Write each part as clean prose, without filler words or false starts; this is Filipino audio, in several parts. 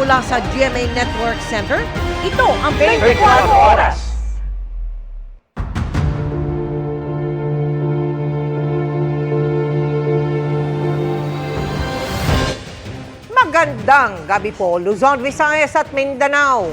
mula sa GMA Network Center, ito ang 24 Oras. Magandang gabi po, Luzon, Visayas at Mindanao.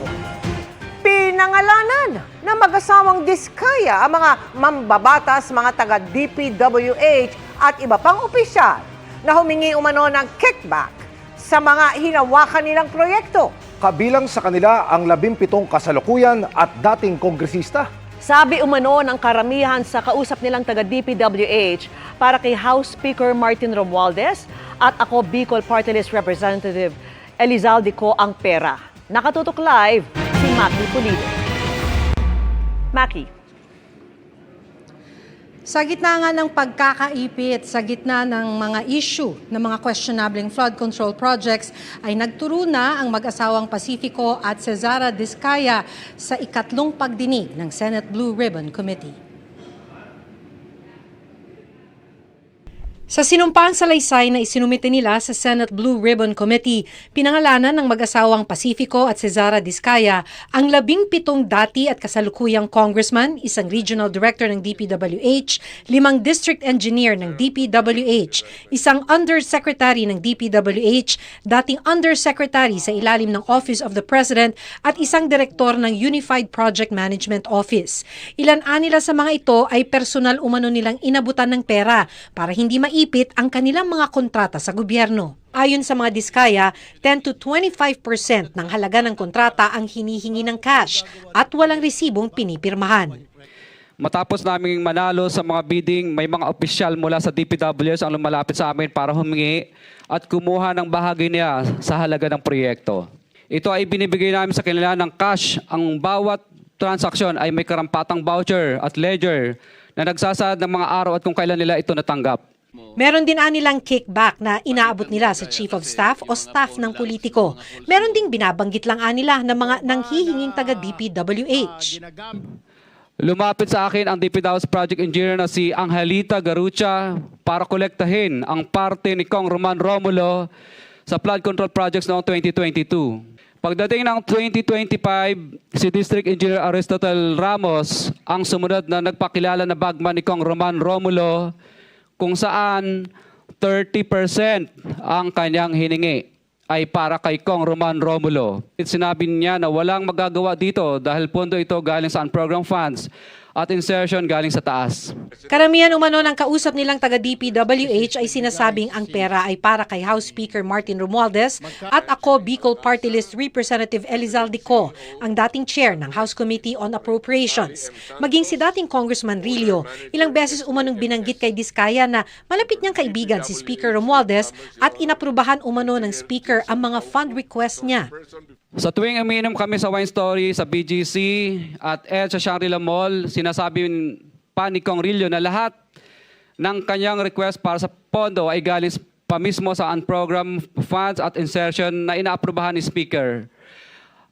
Pinangalanan na mag-asawang diskaya ang mga mambabatas, mga taga-DPWH at iba pang opisyal na humingi umano ng kickback sa mga hinawakan nilang proyekto. Kabilang sa kanila ang 17 kasalukuyan at dating kongresista. Sabi umano ng karamihan sa kausap nilang taga-DPWH para kay House Speaker Martin Romualdez at ako Bicol Party List Representative Elizalde Co ang pera. Nakatutok live si Maki Pulido. Maki. Sa gitna nga ng pagkakaipit, sa gitna ng mga issue ng mga questionable flood control projects, ay nagturo na ang mag-asawang Pacifico at Cesara Diskaya sa ikatlong pagdinig ng Senate Blue Ribbon Committee. Sa sinumpang salaysay na isinumite nila sa Senate Blue Ribbon Committee, pinangalanan ng mag-asawang Pacifico at Cesara Diskaya ang 17 dati at kasalukuyang congressman, isang regional director ng DPWH, 5 district engineer ng DPWH, isang undersecretary ng DPWH, dating undersecretary sa ilalim ng Office of the President at isang direktor ng Unified Project Management Office. Ilan nila sa mga ito ay personal umano nilang inabutan ng pera para hindi maipit ang kanilang mga kontrata sa gobyerno. Ayon sa mga diskaya, 10 to 25% ng halaga ng kontrata ang hinihingi ng cash at walang resibong pinipirmahan. Matapos naming manalo sa mga bidding, may mga opisyal mula sa DPWS ang lumalapit sa amin para humingi at kumuha ng bahagi niya sa halaga ng proyekto. Ito ay binibigay namin sa kanila ng cash. Ang bawat transaksyon ay may karampatang voucher at ledger na nagsasaad ng mga araw at kung kailan nila ito natanggap. Meron din nilang kickback na inaabot nila sa Chief of Staff o staff ng politiko. Meron ding binabanggit lang nila ng mga nanghihinging taga-DPWH. Lumapit sa akin ang DPWH Project Engineer na si Angelita Garucha para kolektahin ang parte ni Kong Roman Romulo sa flood control projects noong 2022. Pagdating ng 2025, si District Engineer Aristotle Ramos ang sumunod na nagpakilala na bagman ni Kong Roman Romulo kung saan 30% ang kanyang hiningi ay para kay Kong Roman Romulo. Sinabi niya na walang magagawa dito dahil pondo ito galing sa unprogram funds at insertion galing sa taas. Karamihan umano ng kausap nilang taga-DPWH ay sinasabing ang pera ay para kay House Speaker Martin Romualdez at ako Bicol Party List Representative Elizalde Co, ang dating chair ng House Committee on Appropriations. Maging si dating Congressman Rillo, ilang beses umanong binanggit kay Diskaya na malapit niyang kaibigan si Speaker Romualdez at inaprubahan umano ng Speaker ang mga fund request niya. Sa tuwing umiinom kami sa Wine Story, sa BGC at sa Shangri-La Mall, sinasabi pa ni Kong Rillo na lahat ng kanyang request para sa pondo ay galing pa mismo sa unprogram funds at insertion na inaaprubahan ni Speaker.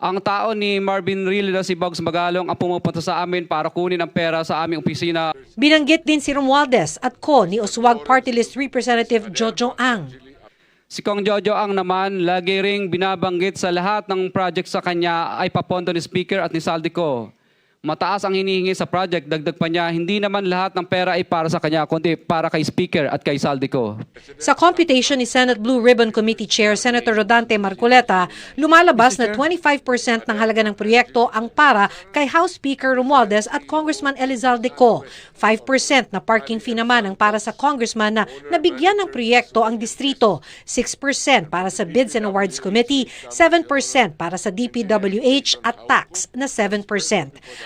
Ang tao ni Marvin Rillo na si Bogs Magalong ang pumupunta sa amin para kunin ang pera sa aming opisina. Binanggit din si Romualdez at Co ni Oswag Party List Representative Jojo Ang. Si Kong Jojo Ang naman, lagi ring binabanggit sa lahat ng project sa kanya ay papondo ni Speaker at ni Saldico. Mataas ang hinihingi sa project, dagdag pa niya, hindi naman lahat ng pera ay para sa kanya, kundi para kay Speaker at kay Saldico. Sa computation ni Senate Blue Ribbon Committee Chair Senator Rodante Marcoleta, lumalabas na 25% ng halaga ng proyekto ang para kay House Speaker Romualdez at Congressman Elizalde Co. 5% na parking fee naman ang para sa congressman na nabigyan ng proyekto ang distrito, 6% para sa Bids and Awards Committee, 7% para sa DPWH at tax na 7%.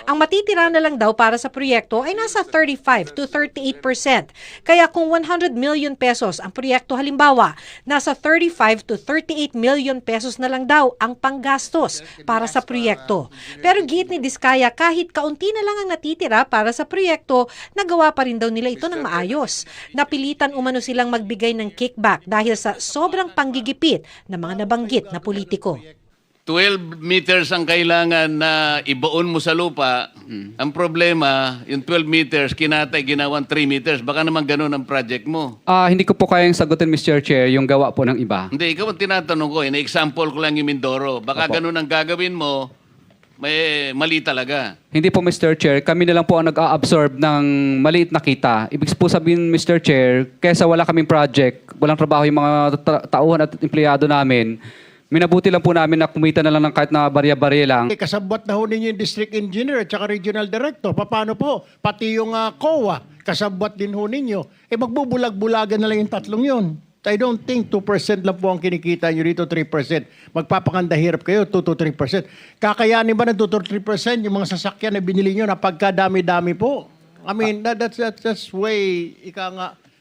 Ang matitira na lang daw para sa proyekto ay nasa 35 to 38%. Kaya kung 100 million pesos ang proyekto halimbawa, nasa 35 to 38 million pesos na lang daw ang panggastos para sa proyekto. Pero giit ni Diskaya, kahit kaunti na lang ang natitira para sa proyekto, nagawa pa rin daw nila ito ng maayos. Napilitan umano silang magbigay ng kickback dahil sa sobrang panggigipit ng mga nabanggit na politiko. 12 meters ang kailangan na ibaon mo sa lupa. Ang problema, yung 12 meters, kinatay, ginawan 3 meters. Baka naman ganun ang project mo. Hindi ko po kayang sagutin, Mr. Chair, yung gawa po ng iba. Hindi, ikaw ang tinatanong ko. Na-example ko lang yung Mindoro. Baka Opo. ganun ang gagawin mo, may mali talaga. Hindi po, Mr. Chair. Kami na lang po ang nag-a-absorb ng maliit na kita. Ibig po sabihin, Mr. Chair, kaysa wala kaming project, walang trabaho yung mga tauhan at empleyado namin, minabuti lang po namin na kumita na lang ng kahit na barya-barya lang. Kasabwat na ho ninyo yung district engineer at saka regional director. Paano po? Pati yung COA, kasabwat din ho ninyo. Magbubulag-bulagan na lang yung tatlong yun. I don't think 2% lang po ang kinikita nyo dito, 3%. Magpapakandahirap kayo, 2 to 3%. Kakayanin ba ng 2 to 3% yung mga sasakyan na binili nyo na pagkadami-dami po? I mean, that's way,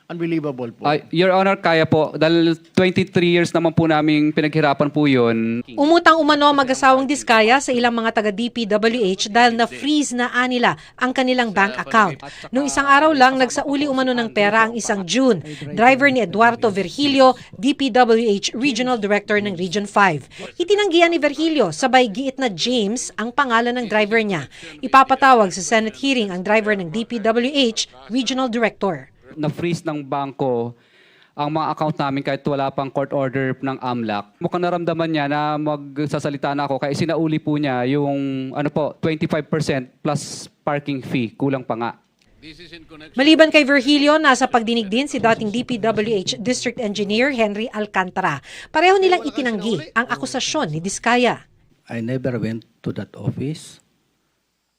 unbelievable po. Your Honor, kaya po. Dahil 23 years naman po namin pinaghirapan po yun. Umutang umano mag-asawang Diskaya sa ilang mga taga-DPWH dahil na-freeze na nila ang kanilang bank account. Noong isang araw lang, nagsauli umano ng pera ang isang June. Driver ni Eduardo Virgilio, DPWH Regional Director ng Region 5. Itinanggihan ni Virgilio, sabay giit na James ang pangalan ng driver niya. Ipapatawag sa Senate hearing ang driver ng DPWH Regional Director. Na-freeze ng bangko ang mga account namin kahit wala pang court order ng AMLAC. Mukhang naramdaman niya na magsasalita na ako kaya sinauli po niya yung 25% plus parking fee. Kulang pa nga. Maliban kay Virgilio, nasa pagdinig din si dating DPWH District Engineer Henry Alcantara. Pareho nilang itinanggi ang akusasyon ni Diskaya. I never went to that office,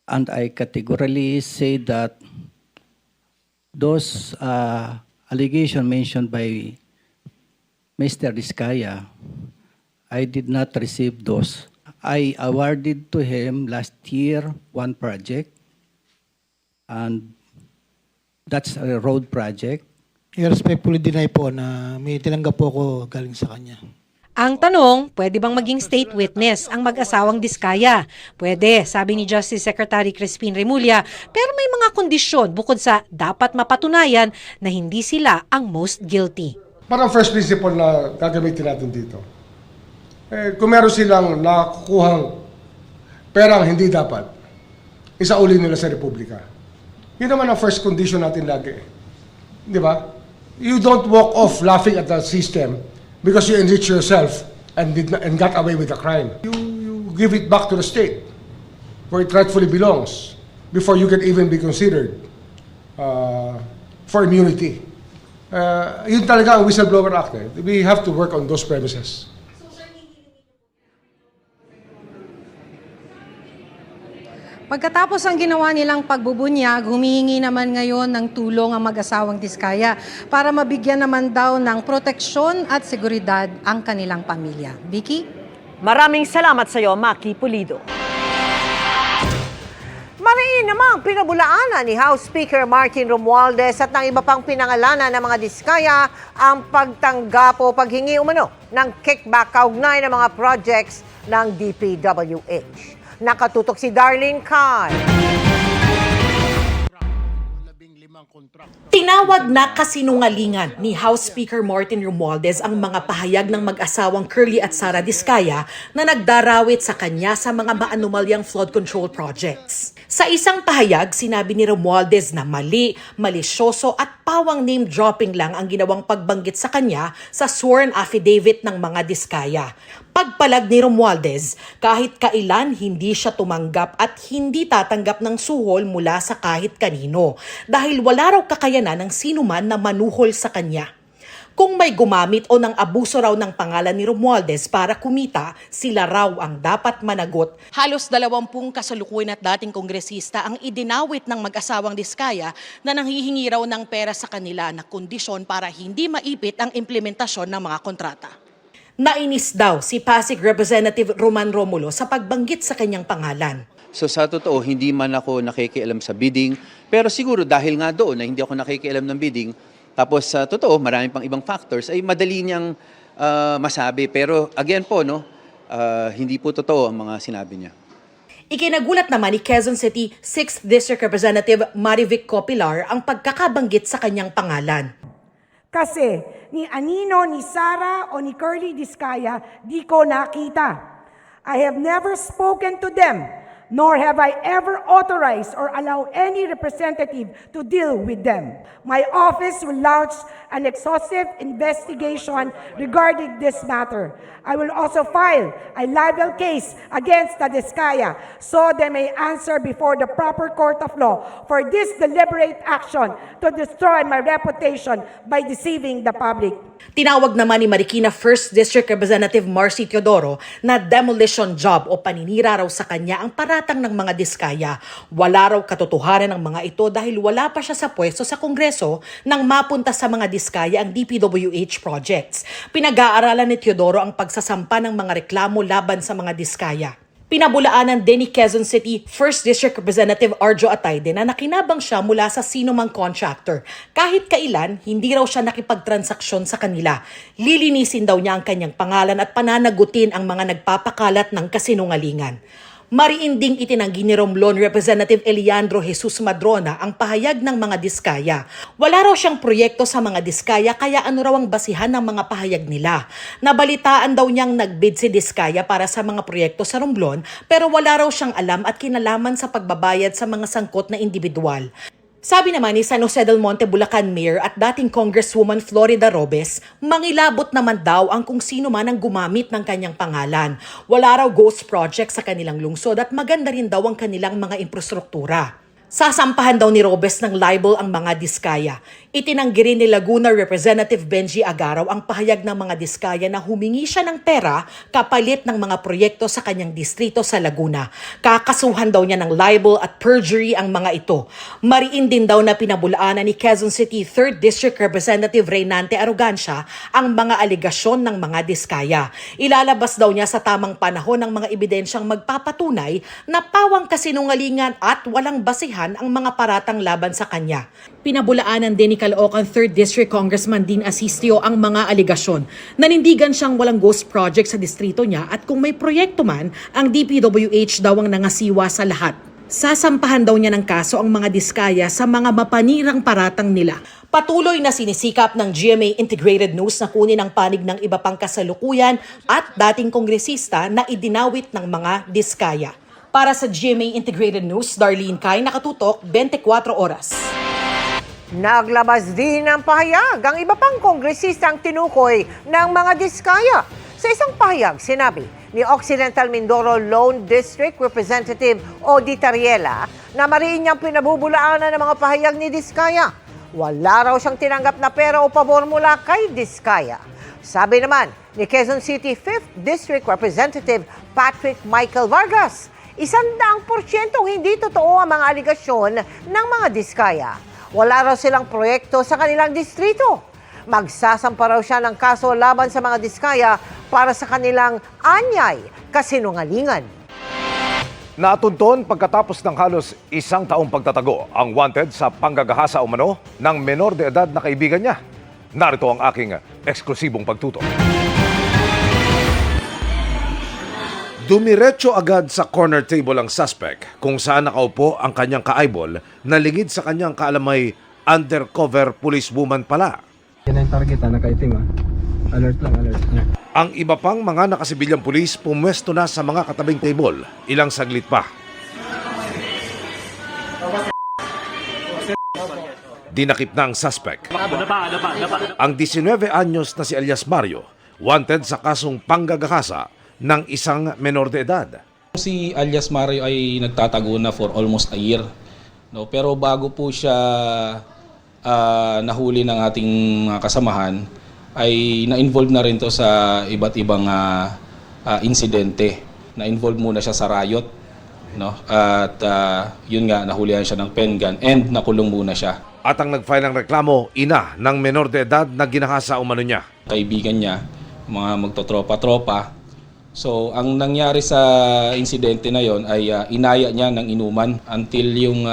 and I categorically say that those allegations mentioned by Mr. Diskaya, I did not receive those. I awarded to him last year one project, and that's a road project. I respectfully deny po na may tinanggap po ako galing sa kanya. Ang tanong, pwede bang maging state witness ang mag-asawang Diskaya? Pwede, sabi ni Justice Secretary Crispin Remulla, pero may mga kondisyon bukod sa dapat mapatunayan na hindi sila ang most guilty. Parang first principle na gagamitin natin dito. Kung meron silang nakukuhang perang hindi dapat, isauli nila sa Republika. Yun naman ang first condition natin lagi. Di ba? You don't walk off laughing at the system because you enrich yourself and got away with the crime. You give it back to the state where it rightfully belongs before you can even be considered for immunity. Yun talaga ang Whistleblower Act. We have to work on those premises. Pagkatapos ang ginawa nilang pagbubunyag, humihingi naman ngayon ng tulong ang mag-asawang Diskaya para mabigyan naman daw ng proteksyon at seguridad ang kanilang pamilya. Vicky? Maraming salamat sa iyo, Maki Pulido. Mariin namang pinabulaanan ni House Speaker Martin Romualdez at ng iba pang pinangalanan ng mga Diskaya ang pagtanggap o paghingi umano ng kickback kaugnay ng mga projects ng DPWH. Nakatutok si Darlene Kai. Tinawag na kasinungalingan ni House Speaker Martin Romualdez ang mga pahayag ng mag-asawang Curly at Sara Diskaya na nagdarawit sa kanya sa mga maanumalyang flood control projects. Sa isang pahayag, sinabi ni Romualdez na mali, malisyoso at pawang name-dropping lang ang ginawang pagbanggit sa kanya sa sworn affidavit ng mga Diskaya. Pagpalag ni Romualdez, kahit kailan hindi siya tumanggap at hindi tatanggap ng suhol mula sa kahit kanino dahil wala raw kakayanan ng sinuman na manuhol sa kanya. Kung may gumamit o ng abuso raw ng pangalan ni Romualdez para kumita, sila raw ang dapat managot. Halos 20 kasalukuyan at dating kongresista ang idinawit ng mag-asawang Diskaya na nanghihingi raw ng pera sa kanila na kondisyon para hindi maipit ang implementasyon ng mga kontrata. Nainis daw si Pasig Representative Roman Romulo sa pagbanggit sa kanyang pangalan. So sa totoo, hindi man ako nakikialam sa bidding, pero siguro dahil nga doon na hindi ako nakikialam ng bidding, tapos sa totoo, marami pang ibang factors, ay madali niyang masabi. Pero again po, hindi po totoo ang mga sinabi niya. Ikinagulat naman ni Quezon City 6th District Representative Marivic Copilar ang pagkakabanggit sa kanyang pangalan. Kasi ni Anino, ni Sara o ni Curly Diskaya, di ko nakita. I have never spoken to them, nor have I ever authorized or allowed any representative to deal with them. My office will launch an exhaustive investigation regarding this matter. I will also file a libel case against the Diskaya so they may answer before the proper court of law for this deliberate action to destroy my reputation by deceiving the public. Tinawag naman ni Marikina 1st District Representative Marcy Teodoro na demolition job o paninira raw sa kanya ang paratang ng mga Diskaya. Wala raw katotohanan ng mga ito dahil wala pa siya sa pwesto sa Kongreso nang mapunta sa mga Diskaya ang DPWH projects. Pinag-aaralan ni Teodoro ang pagsasampa ng mga reklamo laban sa mga Diskaya. Pinabulaanan din ni Quezon City 1st District Representative Arjo Atayde na nakinabang siya mula sa sinumang contractor. Kahit kailan, hindi raw siya nakipagtransaksyon sa kanila. Lilinisin daw niya ang kanyang pangalan at pananagutin ang mga nagpapakalat ng kasinungalingan. Mariinding itinanggi ni Romblon Representative Eliandro Jesus Madrona ang pahayag ng mga Diskaya. Wala raw siyang proyekto sa mga Diskaya kaya ano raw ang basihan ng mga pahayag nila. Nabalitaan daw niyang nagbid si Diskaya para sa mga proyekto sa Romblon pero wala raw siyang alam at kinalaman sa pagbabayad sa mga sangkot na individual. Sabi naman ni San Jose del Monte, Bulacan Mayor at dating Congresswoman Florida Robes, mangilabot naman daw ang kung sino man ang gumamit ng kanyang pangalan. Wala raw ghost project sa kanilang lungsod at maganda rin daw ang kanilang mga infrastruktura. Sasampahan daw ni Robes ng libel ang mga Diskaya. Itinanggi rin ni Laguna Representative Benji Agaraw ang pahayag ng mga Diskaya na humingi siya ng pera kapalit ng mga proyekto sa kanyang distrito sa Laguna. Kakasuhan daw niya ng libel at perjury ang mga ito. Mariin din daw na pinabulaanan ni Quezon City 3rd District Representative Reynante Arrogancia ang mga aligasyon ng mga Diskaya. Ilalabas daw niya sa tamang panahon ang mga ebidensyang magpapatunay na pawang kasinungalingan at walang basihan ang mga paratang laban sa kanya. Pinabulaanan din ni Caloocan 3rd District Congressman Dean Asistio ang mga aligasyon. Nanindigan siyang walang ghost project sa distrito niya at kung may proyekto man, ang DPWH daw ang nangasiwa sa lahat. Sasampahan daw niya ng kaso ang mga Diskaya sa mga mapanirang paratang nila. Patuloy na sinisikap ng GMA Integrated News na kunin ang panig ng iba pang kasalukuyan at dating kongresista na idinawit ng mga Diskaya. Para sa GMA Integrated News, Darlene Kai, nakatutok 24 oras. Naglabas din ng pahayag ang iba pang kongresistang tinukoy ng mga Diskaya. Sa isang pahayag, sinabi ni Occidental Mindoro Lone District Representative Odi Tariela na mariin niyang pinabubulaanan ng mga pahayag ni Diskaya. Wala raw siyang tinanggap na pera o pabor mula kay Diskaya. Sabi naman ni Quezon City 5th District Representative Patrick Michael Vargas, 100% hindi totoo ang mga aligasyon ng mga Diskaya. Wala raw silang proyekto sa kanilang distrito. Magsasampa raw siya ng kaso laban sa mga Diskaya para sa kanilang anyay kasinungalingan. Natunton pagkatapos ng halos 1 taong pagtatago ang wanted sa panggagahasa umano ng menor de edad na kaibigan niya. Narito ang aking eksklusibong pagtutok. Dumiretso agad sa corner table ang suspect kung saan nakaupo ang kanyang ka-eyeball na lingid sa kanyang kaalamay undercover policewoman pala. Yan ang target, nakaitim. Alert lang, alert. Ang iba pang mga nakasibilyang pulis pumwesto na sa mga katabing table. Ilang saglit pa. Dinakip na ang suspect. Ang 19 anyos na si alias Mario, wanted sa kasong panggagahasa ng isang menor de edad. Si alias Mario ay nagtatago na for almost a year. No? Pero bago po siya nahuli ng ating mga kasamahan, ay na-involve na rin to sa iba't ibang insidente. Na-involve muna siya sa riot. No? At yun nga, nahulihan siya ng pen gun and nakulong muna siya. At ang nag-file ng reklamo, ina ng menor de edad na ginahasa umano niya. Kaibigan niya, mga magtotropa-tropa. So, ang nangyari sa insidente na yon ay inaya niya ng inuman until yung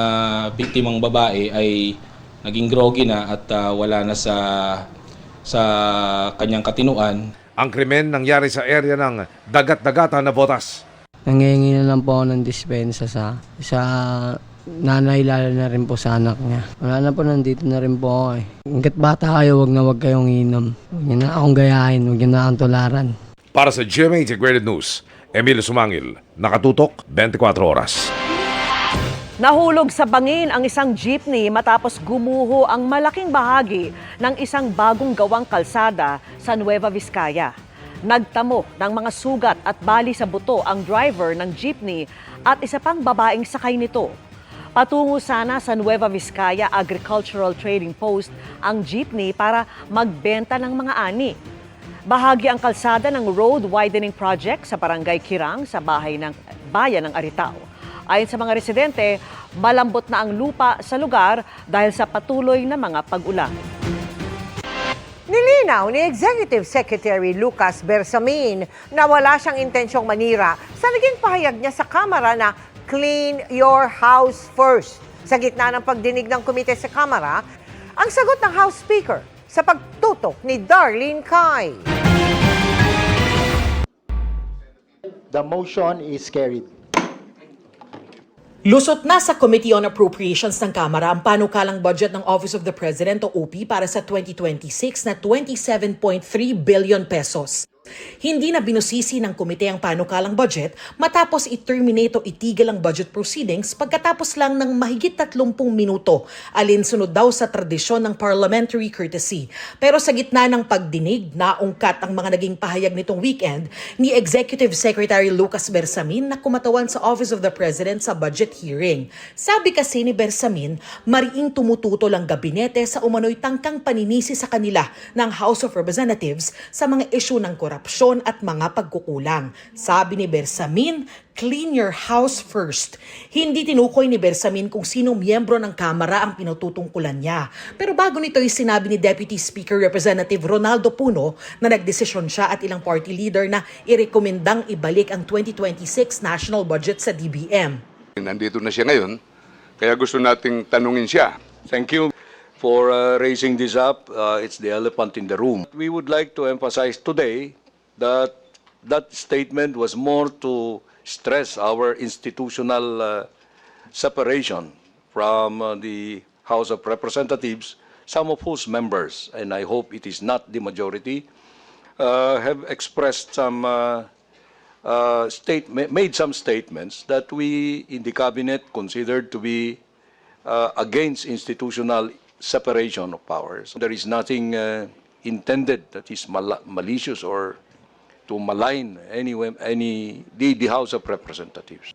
biktimang babae ay naging groggy na at wala na sa kanyang katinuan. Ang krimen nangyari sa area ng dagat-dagatan na Botas. Nangihingi na lang po ako ng dispensa sa nanay, lalo na rin po sa anak niya. Wala na po, nandito na rin po ako eh. Hanggat bata kayo, wag kayong inom. Huwag niyo na akong gayahin, huwag niyo na akong tularan. Para sa GMA Integrated News, Emilio Sumangil, Nakatutok, 24 Oras. Nahulog sa bangin ang isang jeepney matapos gumuho ang malaking bahagi ng isang bagong gawang kalsada sa Nueva Vizcaya. Nagtamo ng mga sugat at bali sa buto ang driver ng jeepney at isa pang babaeng sakay nito. Patungo sana sa Nueva Vizcaya Agricultural Trading Post ang jeepney para magbenta ng mga ani. Bahagi ang kalsada ng road widening project sa Barangay Kirang sa bayan ng Aritao. Ayon sa mga residente, malambot na ang lupa sa lugar dahil sa patuloy na mga pag-ulan. Nilinaw ni Executive Secretary Lucas Bersamin na wala siyang intensyong manira sa naging pahayag niya sa Kamara na clean your house first. Sa gitna ng pagdinig ng komite sa Kamara, ang sagot ng House Speaker sa pagtutok ni Darlene Cai. The motion is carried. Lusot na sa Committee on Appropriations ng Kamara ang panukalang budget ng Office of the President o OP para sa 2026 na 27.3 billion pesos. Hindi na binusisi ng komite ang panukalang budget matapos i-terminate o itigil ang budget proceedings pagkatapos lang ng mahigit 30 minuto, alinsunod daw sa tradisyon ng parliamentary courtesy. Pero sa gitna ng pagdinig, naungkat ang mga naging pahayag nitong weekend ni Executive Secretary Lucas Bersamin na kumatawan sa Office of the President sa budget hearing. Sabi kasi ni Bersamin, mariing tumututol ang gabinete sa umano'y tangkang paninisi sa kanila ng House of Representatives sa mga isyu ng korupsyon at mga pagkukulang. Sabi ni Bersamin, clean your house first. Hindi tinukoy ni Bersamin kung sinong miyembro ng Kamara ang pinatutungkulan niya. Pero bago nito ay sinabi ni Deputy Speaker Representative Ronaldo Puno na nagdesisyon siya at ilang party leader na irekomendang ibalik ang 2026 national budget sa DBM. Nandito na siya ngayon, kaya gusto nating tanungin siya. Thank you for raising this up. It's the elephant in the room. We would like to emphasize today that that statement was more to stress our institutional separation from the House of Representatives, some of whose members, and I hope it is not the majority, have expressed some made some statements that we in the cabinet considered to be against institutional separation of powers. There is nothing intended that is malicious or to malign the House of Representatives.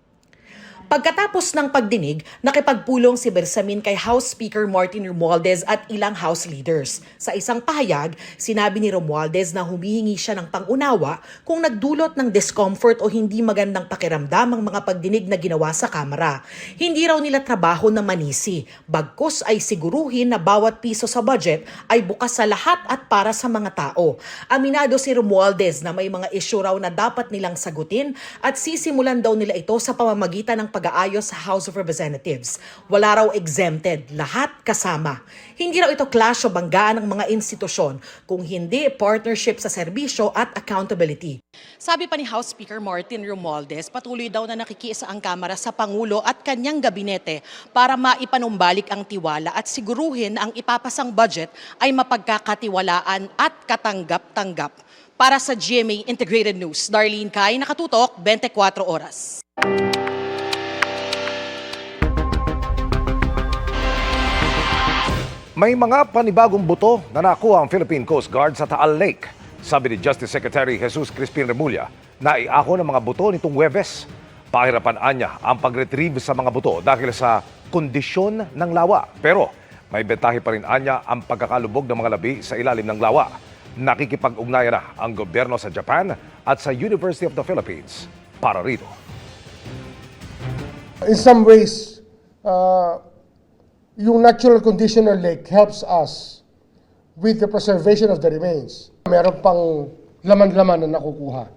Pagkatapos ng pagdinig, nakipagpulong si Bersamin kay House Speaker Martin Romualdez at ilang House leaders. Sa isang pahayag, sinabi ni Romualdez na humihingi siya ng pangunawa kung nagdulot ng discomfort o hindi magandang pakiramdam ang mga pagdinig na ginawa sa Kamara. Hindi raw nila trabaho na manisi, bagkus ay siguruhin na bawat piso sa budget ay bukas sa lahat at para sa mga tao. Aminado si Romualdez na may mga isyu raw na dapat nilang sagutin at sisimulan daw nila ito sa pamamagitan ng pag-aayos sa House of Representatives. Wala raw exempted, lahat kasama. Hindi raw ito clash o banggaan ng mga institusyon, kung hindi partnership sa serbisyo at accountability. Sabi pa ni House Speaker Martin Romualdez, patuloy daw na nakikiisa ang Kamara sa Pangulo at kanyang gabinete para maipanumbalik ang tiwala at siguruhin ang ipapasang budget ay mapagkakatiwalaan at katanggap-tanggap. Para sa GMA Integrated News, Darlene Cai, Nakatutok, 24 Oras. May mga panibagong buto na nakuha ang Philippine Coast Guard sa Taal Lake. Sabi ni Justice Secretary Jesus Crispin Remulla, naiako ng mga buto nitong Huwebes. Pahirapan anya ang pag-retrieve sa mga buto dahil sa kondisyon ng lawa. Pero may bentahe pa rin anya ang pagkakalubog ng mga labi sa ilalim ng lawa. Nakikipag-ugnayan na ang gobyerno sa Japan at sa University of the Philippines para rito. In some ways, yung natural condition ng lake helps us with the preservation of the remains. Meron pang laman-laman na nakukuha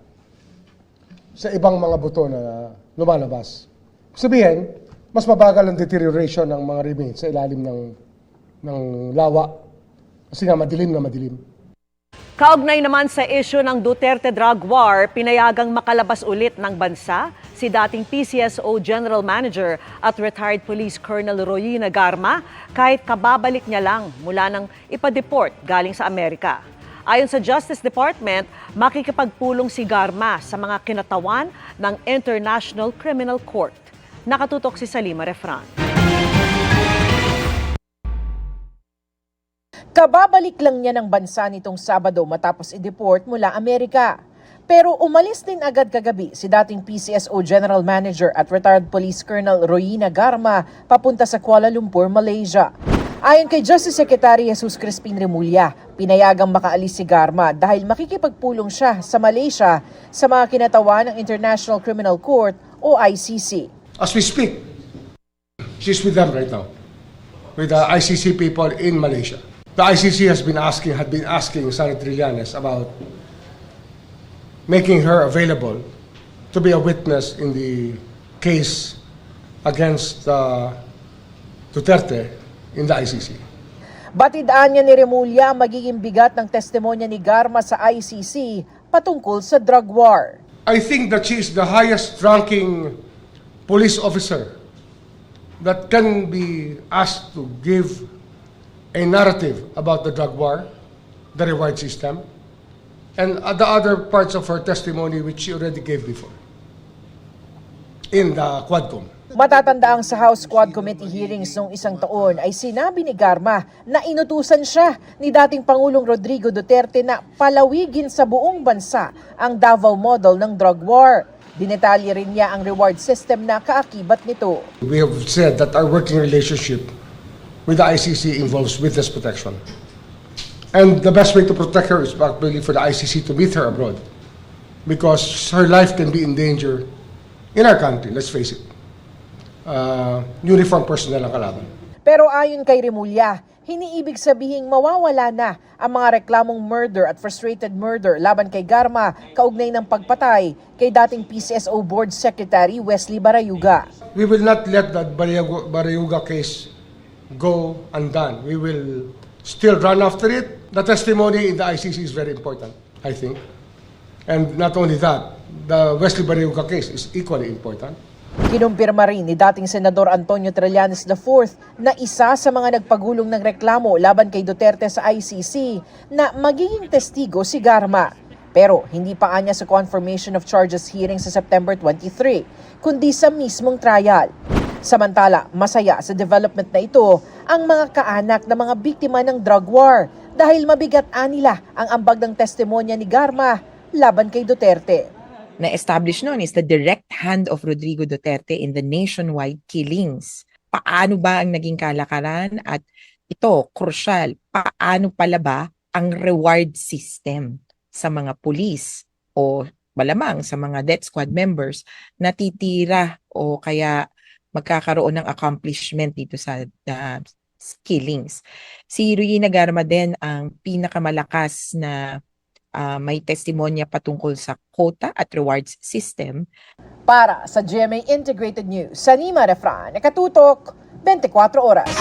sa ibang mga buto na lumalabas. Sabihin, mas mabagal ang deterioration ng mga remains sa ilalim ng lawa kasi nga madilim na madilim. Kaugnay naman sa isyu ng Duterte drug war, pinayagang makalabas ulit ng bansa si dating PCSO General Manager at retired Police Colonel Royina Garma kahit kababalik niya lang mula ng ipa-deport galing sa Amerika. Ayon sa Justice Department, makikipagpulong si Garma sa mga kinatawan ng International Criminal Court. Nakatutok si Salima Refran. Kababalik lang niya ng bansa nitong Sabado matapos i-deport mula Amerika. Pero umalis din agad kagabi si dating PCSO General Manager at retired Police Colonel Royina Garma papunta sa Kuala Lumpur, Malaysia. Ayon kay Justice Secretary Jesus Crispin Remulla, pinayagang makaalis si Garma dahil makikipagpulong siya sa Malaysia sa mga kinatawan ng International Criminal Court o ICC. As we speak, she's with them right now, with the ICC people in Malaysia. The ICC had been asking Senator Trillanes about making her available to be a witness in the case against Duterte in the ICC. Batidaan niya ni Remulla ang magiging bigat ng testimonya ni Garma sa ICC patungkol sa drug war. I think that she is the highest ranking police officer that can be asked to give a narrative about the drug war, the reward system, and the other parts of her testimony which she already gave before in the Quadcom. Matatandaang sa House Quad Committee hearings noong isang taon ay sinabi ni Garma na inutusan siya ni dating Pangulong Rodrigo Duterte na palawigin sa buong bansa ang Davao model ng drug war. Dinetalye rin niya ang reward system na kaakibat nito. We have said that our working relationship with the ICC involves witness protection. And the best way to protect her is actually for the ICC to meet her abroad. Because her life can be in danger in our country, let's face it. Uniform personnel ang kalaban. Pero ayon kay Remulla, hiniibig sabihing mawawala na ang mga reklamong murder at frustrated murder laban kay Garma kaugnay ng pagpatay kay dating PCSO Board Secretary Wesley Barayuga. We will not let that Barayuga case go undone. We will still run after it. The testimony in the ICC is very important, I think. And not only that, the Wesley Barayuga case is equally important. Kinumpirma rin ni dating Senador Antonio Trillanes IV na isa sa mga nagpagulong ng reklamo laban kay Duterte sa ICC na magiging testigo si Garma. Pero hindi pa anya sa confirmation of charges hearing sa September 23, kundi sa mismong trial. Samantala, masaya sa development na ito ang mga kaanak ng mga biktima ng drug war dahil mabigat nila ang ambag ng testimonya ni Garma laban kay Duterte. Na-establish noon is the direct hand of Rodrigo Duterte in the nationwide killings. Paano ba ang naging kalakaran? At ito, crucial, paano pala ba ang reward system sa mga pulis o malamang sa mga death squad members na titira o kaya magkakaroon ng accomplishment dito sa killings. Si Royina Garma din ang pinakamalakas na may testimonya patungkol sa quota at rewards system. Para sa GMA Integrated News, Salima Refran, nakatutok 24 oras.